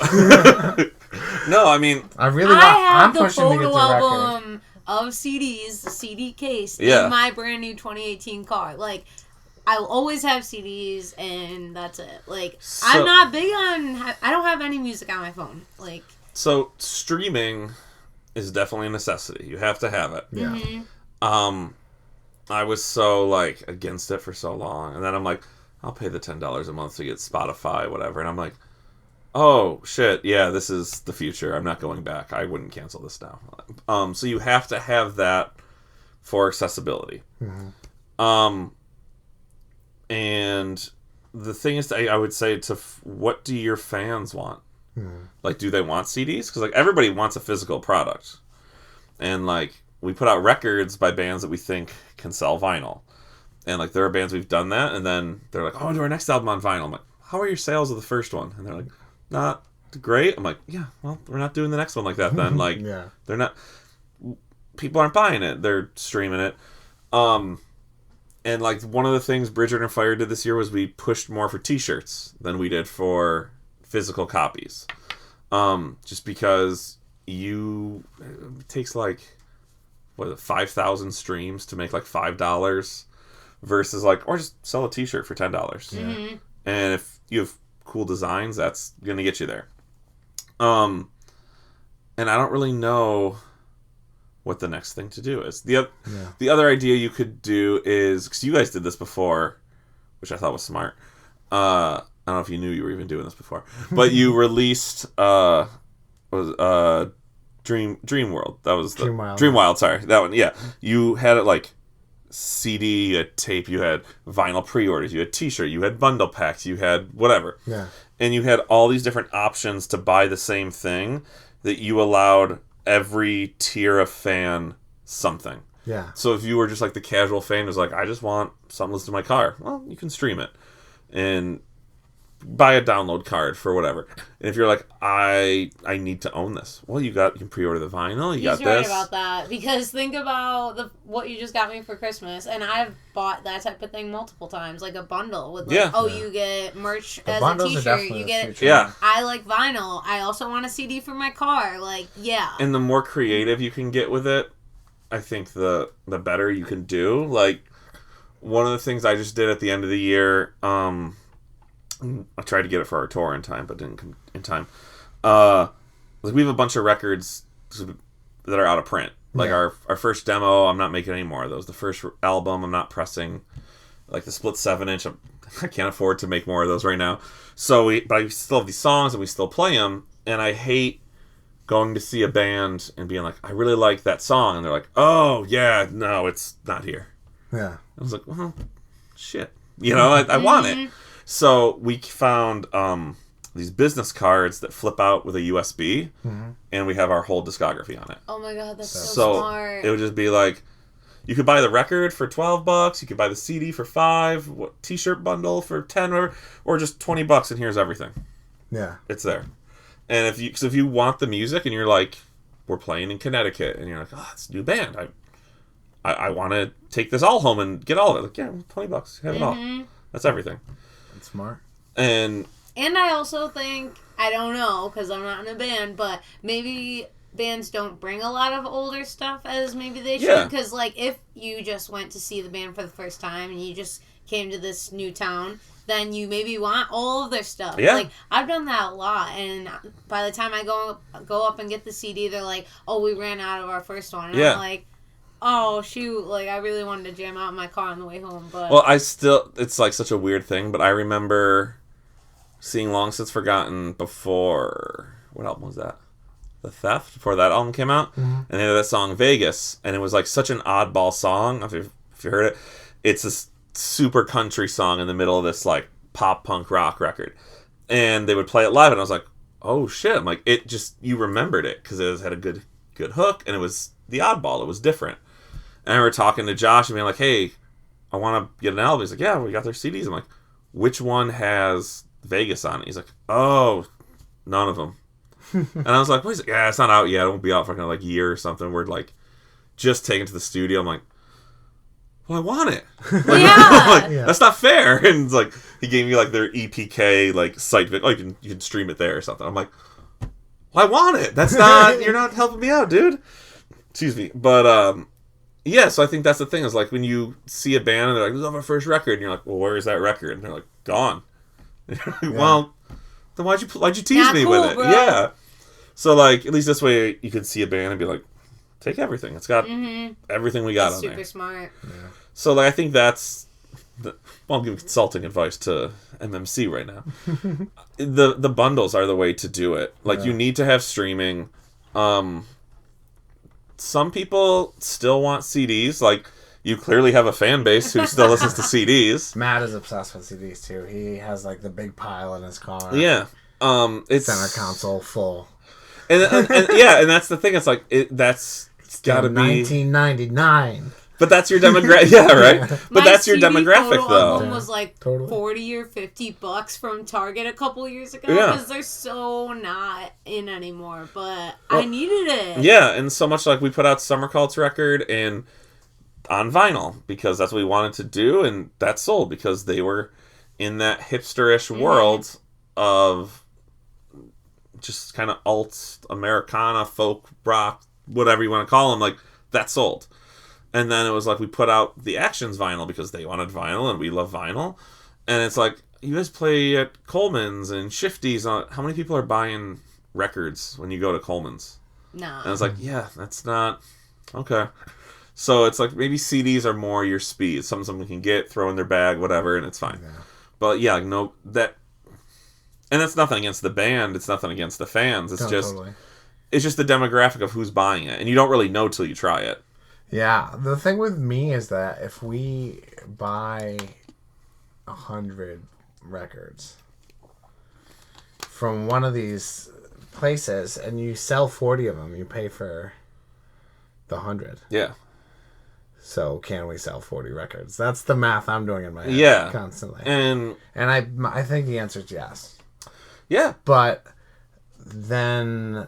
no, I mean... I'm the photo album of CDs, the CD case, in my brand new 2018 car. Like... I'll always have CDs, and that's it. Like, so, I'm not big on... I don't have any music on my phone. Like, so, streaming is definitely a necessity. You have to have it. Yeah. Mm-hmm. I was so, like, against it for so long. And then I'm like, I'll pay the $10 a month to get Spotify, whatever. And I'm like, oh, shit, yeah, this is the future. I'm not going back. I wouldn't cancel this now. So you have to have that for accessibility. Mm-hmm. And the thing is, I would say, what do your fans want? Like, do they want CDs? Because, like, everybody wants a physical product. And, like, we put out records by bands that we think can sell vinyl. And, like, there are bands we've done that, and then they're like, oh, do our next album on vinyl. I'm like, how are your sales of the first one? And they're like, not great. I'm like, yeah, well, we're not doing the next one like that then. Like, they're not... People aren't buying it. They're streaming it. And, like, one of the things Bridger and Fire did this year was we pushed more for t-shirts than we did for physical copies. Just because it takes, like, 5,000 streams to make, like, $5 versus, like, or just sell a t-shirt for $10. Mm-hmm. And if you have cool designs, that's going to get you there. And I don't really know what the next thing to do is. The other idea you could do is, because you guys did this before, which I thought was smart. I don't know if you knew you were even doing this before, but you released Dream World. That was Dream Wild. Sorry, that one. Yeah, you had it like CD, you had tape, you had vinyl pre-orders, you had T-shirt, you had bundle packs, you had whatever. Yeah, and you had all these different options to buy the same thing that you allowed every tier of fan something. Yeah. So if you were just like the casual fan who's like, I just want something listened to my car, well, you can stream it. And buy a download card for whatever. And if you're like, I need to own this. Well, you can pre-order the vinyl. You got He's right this. about that, because think about what you just got me for Christmas, and I've bought that type of thing multiple times, like a bundle with like, you get merch The as a bundles are t-shirt, definitely you the get. future. Yeah. I like vinyl. I also want a CD for my car. Like, yeah. And the more creative you can get with it, I think the better you can do. Like, one of the things I just did at the end of the year, I tried to get it for our tour in time, but didn't come in time. Like, we have a bunch of records that are out of print. Like, our first demo, I'm not making any more of those. The first album, I'm not pressing. Like, the split 7-inch, I can't afford to make more of those right now. But I still have these songs, and we still play them. And I hate going to see a band and being like, I really like that song. And they're like, oh, yeah, no, it's not here. Yeah. I was like, well, shit. You know, I want it. So we found these business cards that flip out with a USB, and we have our whole discography on it. Oh my god, that's so smart. It would just be like, you could buy the record for $12, you could buy the CD for $5, t-shirt bundle for $10, or just $20, and here's everything. Yeah. It's there. And if you want the music, and you're like, we're playing in Connecticut, and you're like, oh, it's a new band. I want to take this all home and get all of it. Like, yeah, $20, have it all. That's everything. That's smart. And I also think, I don't know, because I'm not in a band, but maybe bands don't bring a lot of older stuff as maybe they should. Because, like, if you just went to see the band for the first time and you just came to this new town, then you maybe want all of their stuff. Yeah. Like, I've done that a lot, and by the time I go up and get the CD, they're like, oh, we ran out of our first one. And I'm like, oh, shoot, like, I really wanted to jam out in my car on the way home, but... Well, it's, like, such a weird thing, but I remember seeing Long Since Forgotten before... What album was that? The Theft? Before that album came out? And they had that song, Vegas, and it was, like, such an oddball song, if you heard it. It's this super country song in the middle of this, like, pop-punk rock record. And they would play it live, and I was like, oh, shit. I'm like, it just... You remembered it, because it had a good hook, and it was the oddball. It was different. And I remember talking to Josh and being like, hey, I want to get an album. He's like, yeah, we got their CDs. I'm like, which one has Vegas on it? He's like, oh, none of them. And I was like, well, he's like, yeah, it's not out yet. It won't be out for kind of like a year or something. We're like, just taken to the studio. I'm like, well, I want it. Like, like, that's not fair. And it's like, he gave me like their EPK like site. Oh, you can stream it there or something. I'm like, well, I want it. That's not, you're not helping me out, dude. Excuse me. But, yeah, so I think that's the thing, is like when you see a band and they're like, this is our first record, and you're like, well, where is that record? And they're like, gone. And you're like, well, then why'd you tease not me cool, with it? bro. Yeah. So like, at least this way you could see a band and be like, take everything. It's got everything we got That's on super there. smart. Yeah. So like, I think that's I'm giving consulting advice to MMC right now. The bundles are the way to do it. Like, you need to have streaming. Some people still want CDs. Like, you clearly have a fan base who still listens to CDs. Matt is obsessed with CDs too. He has like the big pile in his car. Yeah. It's center console full. And yeah, and that's the thing. It's like it's got to be 1999. But that's your demographic. Yeah, right. But that's your CD demographic, photo though. album was like Totally. $40 or $50 from Target a couple years ago, Yeah. because they're so not in anymore. But I needed it. Yeah, and so much like we put out Summer Cult's record and on vinyl because that's what we wanted to do, and that sold because they were in that hipsterish world of just kind of alt Americana, folk rock, whatever you want to call them. Like, that sold. And then it was like we put out the Actions vinyl because they wanted vinyl and we love vinyl. And it's like, you guys play at Coleman's and Shifty's. How many people are buying records when you go to Coleman's? Nah. And it's like, yeah, that's not... Okay. So it's like, maybe CDs are more your speed. Something someone can get, throw in their bag, whatever, and it's fine. Yeah. But yeah, no, that... And that's nothing against the band. It's nothing against the fans. It's Totally. It's just the demographic of who's buying it. And you don't really know till you try it. Yeah, the thing with me is that if we buy 100 records from one of these places and you sell 40 of them, you pay for the 100. Yeah. So can we sell 40 records? That's the math I'm doing in my head. Yeah. Constantly. And I think the answer is yes. yeah. But then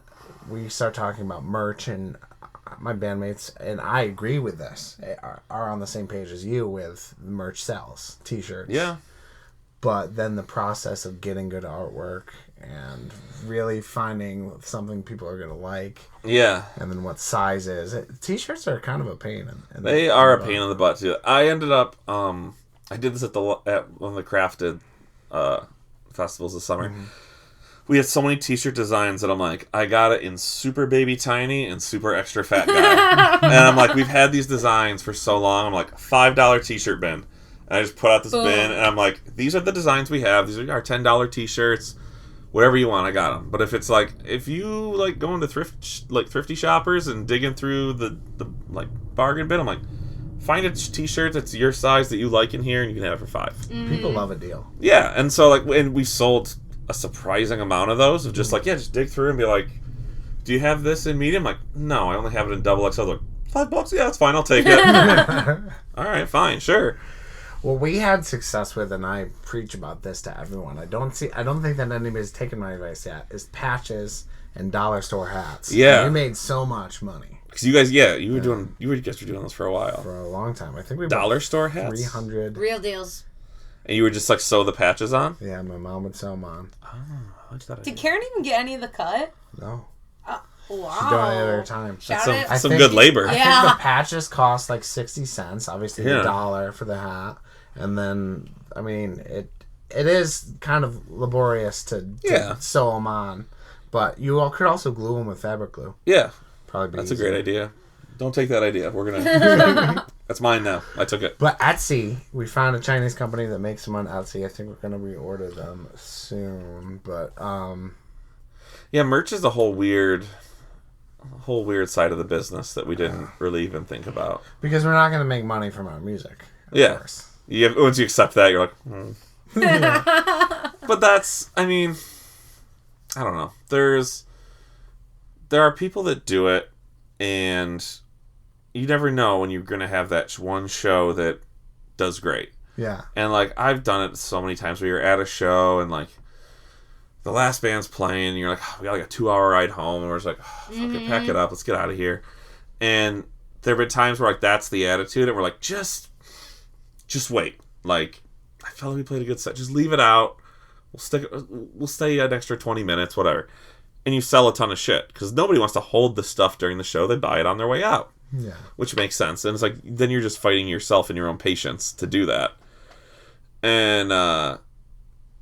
we start talking about merch, and my bandmates, and I agree with this, are on the same page as you with merch sells, t-shirts. Yeah. But then the process of getting good artwork and really finding something people are going to like. Yeah. And then what size is. T-shirts are kind of a pain. They are a pain in the butt, too. I ended up, I did this at one of the crafted festivals this summer. Mm-hmm. We had so many t-shirt designs that I'm like, I got it in super baby tiny and super extra fat guy. And I'm like, we've had these designs for so long. I'm like, $5 t-shirt bin. And I just put out this bin, and I'm like, these are the designs we have. These are our $10 t-shirts. Whatever you want, I got them. But if it's like, if you like going to thrifty shoppers and digging through the like bargain bin, I'm like, find a t-shirt that's your size that you like in here, and you can have it for $5. Mm-hmm. People love a deal. Yeah, and so like, and we sold a surprising amount of those. Of just like, yeah, just dig through and be like, do you have this in medium? I'm like, no, I only have it in double XL. Like, $5? Yeah, that's fine. I'll take it. All right, fine, sure. Well, we had success with, and I preach about this to everyone. I don't think that anybody's taken my advice yet. Is patches and dollar store hats. Yeah, we made so much money. Because you guys, you were doing this for a while. For a long time, I think we dollar store hats, 300 real deals. And you would just like sew the patches on. Yeah, my mom would sew them on. Oh, did Karen even get any of the cut? No. Wow. She donated her time. That's some good labor. I think the patches cost like 60 cents. Obviously, $1 for the hat. And then, I mean, it is kind of laborious to sew them on. But you could also glue them with fabric glue. Yeah. Probably That's easier. A great idea. Don't take that idea. We're going to... That's mine now. I took it. But Etsy, we found a Chinese company that makes them on Etsy. I think we're going to reorder them soon. But, yeah, merch is a whole weird side of the business that we didn't really even think about. Because we're not going to make money from our music. Of course. Once you accept that, you're like, But that's, I mean, I don't know. There are people that do it, and you never know when you're going to have that one show that does great. Yeah. And, like, I've done it so many times where you're at a show, and, like, the last band's playing, and you're like, we got like a 2-hour ride home, and we're just like, fuck it, pack it up, let's get out of here. And there have been times where, like, that's the attitude, and we're like, just wait. Like, I felt like we played a good set. Just leave it out. We'll stay an extra 20 minutes, whatever. And you sell a ton of shit because nobody wants to hold the stuff during the show. They buy it on their way out. Yeah. Which makes sense. And it's like, then you're just fighting yourself and your own patience to do that. And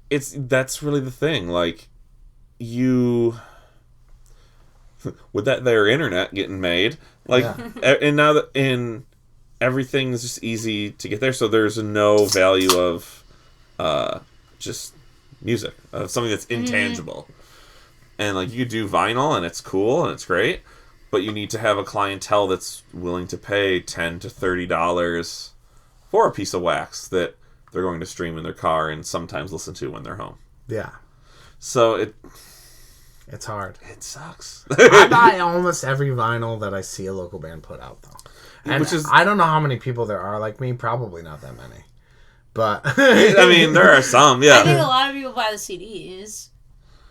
that's really the thing. Like, with that there internet getting made, like, and now that everything is just easy to get there, so there's no value of just music, of something that's intangible. And like, you do vinyl and it's cool and it's great, but you need to have a clientele that's willing to pay $10 to $30 for a piece of wax that they're going to stream in their car and sometimes listen to when they're home. Yeah. So it's hard. It sucks. I buy almost every vinyl that I see a local band put out, though. And I don't know how many people there are like me. Probably not that many. But I mean, there are some. Yeah. I think a lot of people buy the CDs.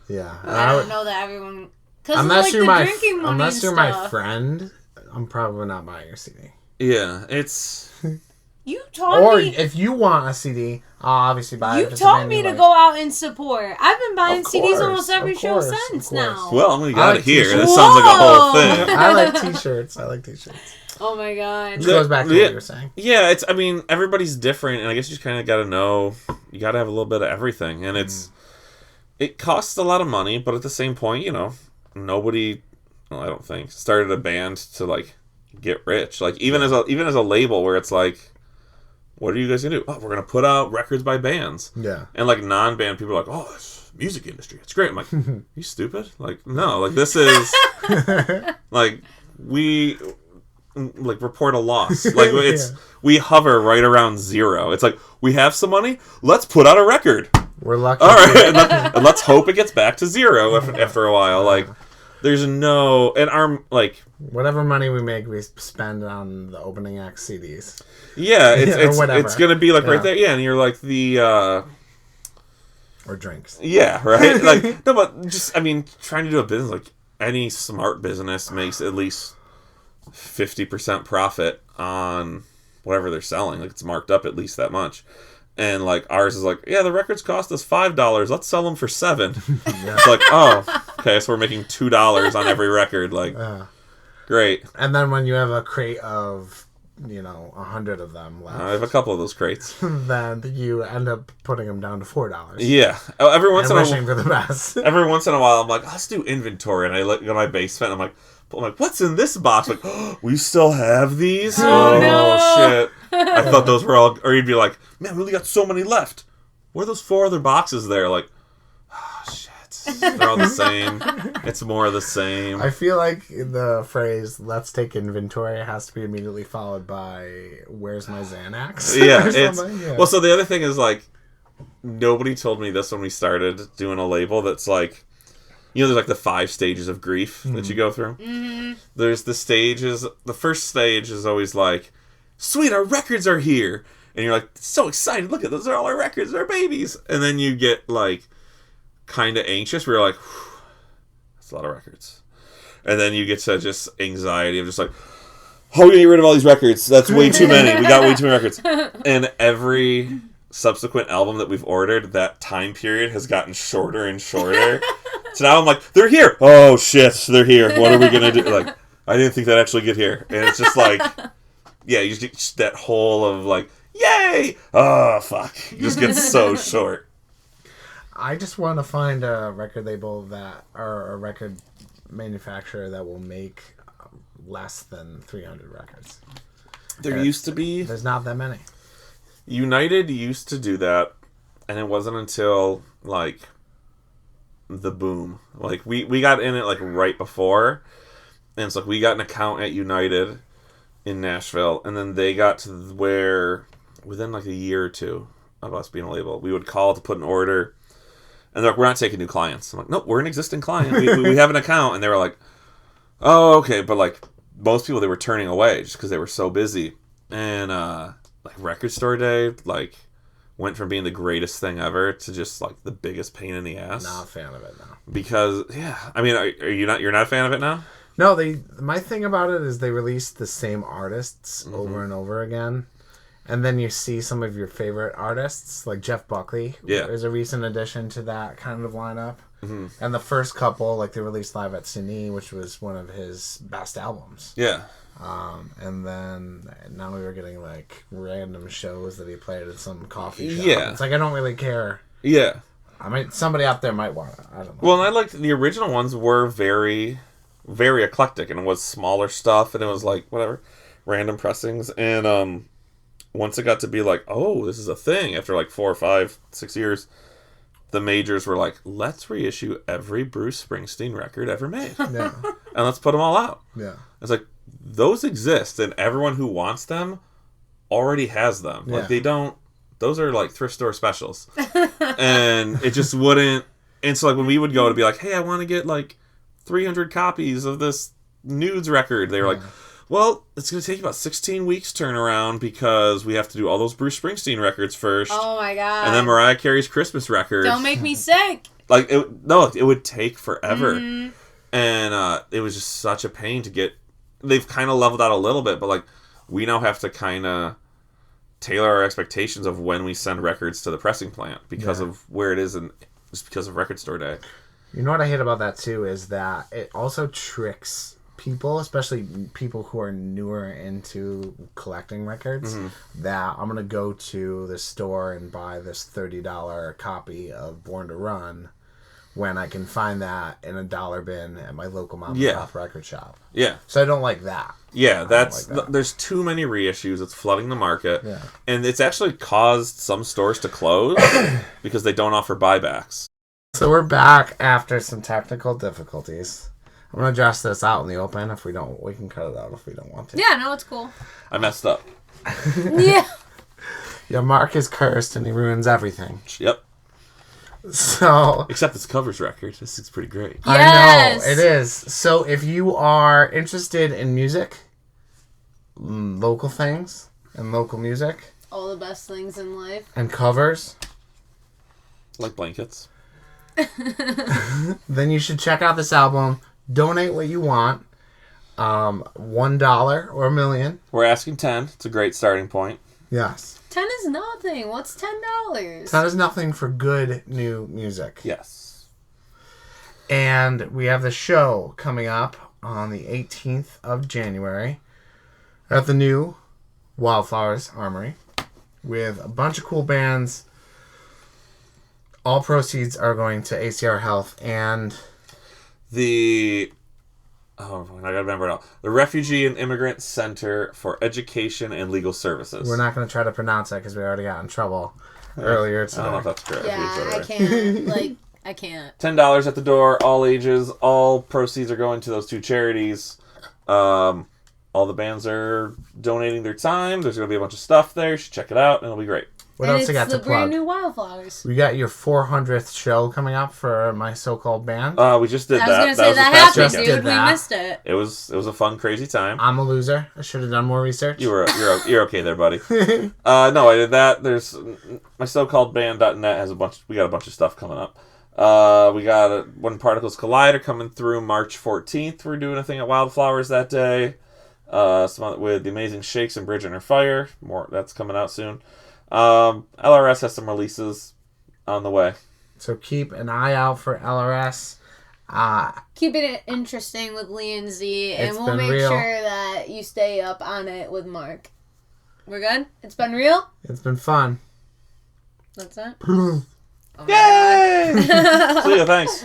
Yeah. I don't know that everyone. Unless you're my friend, I'm probably not buying your CD. Yeah, it's. You taught me. Or if you want a CD, I'll obviously buy it. You taught me to go out and support. I've been buying CDs almost every show since now. Well, I'm going to get out of here. This sounds like a whole thing. I like t-shirts. Oh my god. Which goes back to what you were saying. Yeah, I mean, everybody's different, and I guess you just kind of got to know, you got to have a little bit of everything. And it costs a lot of money, but at the same point, nobody, well, I don't think, started a band to, like, get rich. Like, even as a label where it's like, what are you guys gonna do? Oh, we're gonna put out records by bands. Yeah. And like non-band people are like, oh, this music industry, it's great. I'm like, you stupid? Like, no, like this is like we like report a loss. Like we hover right around zero. It's like, we have some money, let's put out a record. We're lucky. All right, and let's hope it gets back to zero after a while. Like, There's no... And our, like... Whatever money we make, we spend on the opening act CDs. Yeah, whatever. it's going to be, like, right there. Yeah, and you're, like, the... Or drinks. Yeah, right? Like, no, but just, I mean, trying to do a business, like, any smart business makes at least 50% profit on whatever they're selling. Like, it's marked up at least that much. And, like, ours is like, yeah, the records cost us $5. Let's sell them for $7. Yeah. It's like, oh, okay, so we're making $2 on every record. Like, great. And then when you have a crate of, 100 of them left. I have a couple of those crates. Then you end up putting them down to $4. Yeah. Every once in a while. Wishing for the best. Every once in a while, I'm like, let's do inventory. And I look at my basement, I'm like, what's in this box? Like, oh, we still have these? Oh, no. Shit. I thought those were all... Or you'd be like, man, we only got so many left. What are those 4 other boxes there? Like, oh, shit. They're all the same. It's more of the same. I feel like the phrase, let's take inventory, has to be immediately followed by, where's my Xanax? Yeah, yeah. Well, so the other thing is, like, nobody told me this when we started doing a label that's like... there's like the 5 stages of grief that you go through. Mm-hmm. There's the stages. The first stage is always like, sweet, our records are here. And you're like, so excited. Look at those are all our records. They're babies. And then you get like kind of anxious where you're like, that's a lot of records. And then you get to just anxiety of just like, how are we going to get rid of all these records? That's way too many. We got way too many records. And every subsequent album that we've ordered, that time period has gotten shorter and shorter. So now I'm like, they're here. Oh, shit, they're here. What are we going to do? Like, I didn't think they'd actually get here. And it's just like, yeah, you just get that whole of like, yay! Oh, fuck. It just gets so short. I just want to find a record label or a record manufacturer that will make less than 300 records. There used to be... There's not that many. United used to do that, and it wasn't until, like... the boom. Like, we got in it, like, right before. And it's like, we got an account at United in Nashville. And then they got to where, within, like, a year or two of us being a label, we would call to put an order. And they're like, we're not taking new clients. I'm like, nope, we're an existing client. We have an account. And they were like, oh, okay. But, like, most people they were turning away just because they were so busy. And, like, Record Store Day, like... went from being the greatest thing ever to just like the biggest pain in the ass. Not a fan of it now. Because I mean, are you not? You're not a fan of it now? No, my thing about it is they release the same artists over and over again, and then you see some of your favorite artists like Jeff Buckley. Yeah, there's a recent addition to that kind of lineup. Mm-hmm. And the first couple, like they released Live at Cine, which was one of his best albums. Yeah. And then now we were getting like random shows that he played at some coffee shop. Yeah. It's like I don't really care. Yeah. I mean, somebody out there might want it. I don't know. Well, and I liked the original ones were very, very eclectic, and it was smaller stuff, and it was like whatever, random pressings. And once it got to be like, oh, this is a thing after like 4 or 5, 6 years, the majors were like, let's reissue every Bruce Springsteen record ever made. Yeah. And let's put them all out. Yeah. It's like, those exist, and everyone who wants them already has them. Yeah. Like, they don't... Those are, like, thrift store specials. And it just wouldn't... And so, like, when we would go to be like, hey, I want to get, like, 300 copies of this Nudes record, they were like, well, it's going to take about 16 weeks turnaround because we have to do all those Bruce Springsteen records first. Oh, my God. And then Mariah Carey's Christmas record. Don't make me sick. Like, it would take forever. Mm-hmm. And it was just such a pain to get... They've kind of leveled out a little bit, but like we now have to kind of tailor our expectations of when we send records to the pressing plant because of where it is and just because of Record Store Day. You know what I hate about that too is that it also tricks people, especially people who are newer into collecting records, that I'm going to go to the store and buy this $30 copy of Born to Run when I can find that in a dollar bin at my local mom and pop record shop. Yeah. So I don't like that. Yeah, there's too many reissues. It's flooding the market. Yeah. And it's actually caused some stores to close because they don't offer buybacks. So we're back after some technical difficulties. I'm going to address this out in the open. If we don't, we can cut it out if we don't want to. Yeah, no, it's cool. I messed up. Yeah. Yeah, Mark is cursed and he ruins everything. Yep. So Except this covers record. This is pretty great. Yes! I know, it is. So if you are interested in music, local things, and local music, All the best things in life. and covers, Like blankets. then you should check out this album. Donate what you want. $1 or $1 million. We're asking 10. It's a great starting point. Yes. 10 is nothing. What's $10? That is nothing for good new music. Yes. And we have the show coming up on the 18th of January at the new Wildflowers Armory with a bunch of cool bands. All proceeds are going to ACR Health and I gotta remember it all. The Refugee and Immigrant Center for Education and Legal Services. we're not going to try to pronounce it because we already got in trouble earlier I don't know if today. that's correct. Yeah, I can't. I can't. $10 at the door, all ages. All proceeds are going to those two charities. All the bands are donating their time. There's going to be a bunch of stuff there. You should check it out, and it'll be great. What And else I got it's to the brand plug? new Wildflowers. We got your 400th show coming up for my so-called band. We just did I was that. going to say was that this past happened, Just weekend. dude. did We that. missed it. It was a fun, crazy time. I'm a loser. I should have done more research. You're okay there, buddy. No, I did that. There's my so-called band.net has we got a bunch of stuff coming up. We got When Particles Collide coming through March 14th. We're doing a thing at Wildflowers that day. With the Amazing Shakes and Bridge Under Fire. More that's coming out soon. LRS has some releases on the way. So keep an eye out for LRS. Keeping it interesting with Lee and Z, and It's we'll been make real. sure that you stay up on it with Mark. We're good? It's been real? It's been fun. That's it? Yay! See ya, thanks.